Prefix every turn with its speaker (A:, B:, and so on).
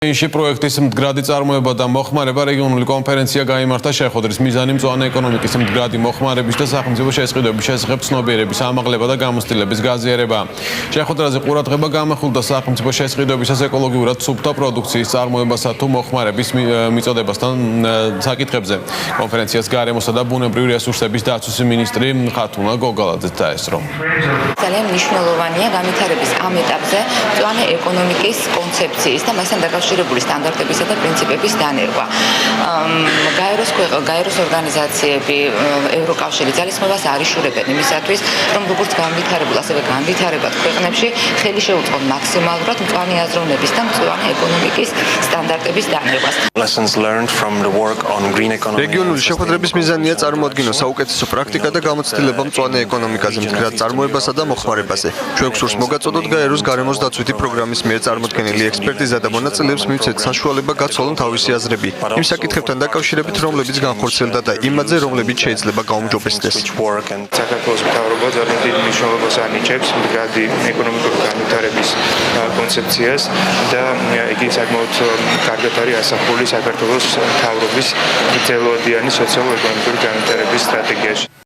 A: Ში პროექტის მდგრადი წარმოება და მოხმარება რეგიონული კონფერენცია გაიმართა შეხვედრის მიზანი მწვანე ეკონომიკის მდგრადი მოხმარების და სახელმწიფო შესყიდვების შესახებ ცნობიერების ამაღლება და გამოცდილების გაზიარება. შეხვედრაზე ყურადღება გამახვილდა სახელმწიფო შესყიდვებისას ეკოლოგიურად სუფთა პროდუქციის წარმოებასა თუ მოხმარების მიწოდებასთან საკითხებზე. კონფერენციას გარემოსა და ბუნებრივი რესურსების დაცვის მინისტრი ხათუნა გოგალაძე დაესწრო.
B: ძალიან მნიშვნელოვანია განვითარების ამ ეტაპზე მწვანე ეკონომიკის კონცეფციის და მასთან დაკავშირებული სტანდარტებისა და პრინციპების დანერგვა. გაეროს ორგანიზაციები, ევროკავშირი ძალისხმევას არ იშურებენ იმისათვის, რომ როგორც განვითარებულ, ასევე განვითარებად ქვეყნებში ხელი შეუწყონ მაქსიმალურად მწვანე აზროვნების და მწვანე ეკონომიკის სტანდარტების დანერგვას.
C: რეგიონული შეხვედრების მიზანია წარმოადგინოს საუკეთესო პრაქტიკა და გამოცდილება მწვანე ეკონომიკაზე მდგრად წარმოებასა და მოხმარებაზე. ჩვენ გსურს მოგაწოდოთ გაეროს გარემოს დაცვითი პროგრამის მიერ წარმოქმნილი ექსპერტიზა და მონაწილეებს მივცეთ საშუალება გაცვალონ თავისი აზრები იმ საკითხებთან დაკავშირებით, რომლებიც განხორციელდა და იმაზე, რომლებიც შეიძლება გაუმჯობესდეს.
D: საქართველოს მთავრობა ძალიან დიდ მნიშვნელობას ანიჭებს მდგრადი ეკონომიკური განვითარების კონცეფციას და იგი საკმაოდ კარგად არის ასახული საქართველოს მთავრობის ძველვადიანი სოციალურ-ეკონომიკური განვითარების სტრატეგიაში.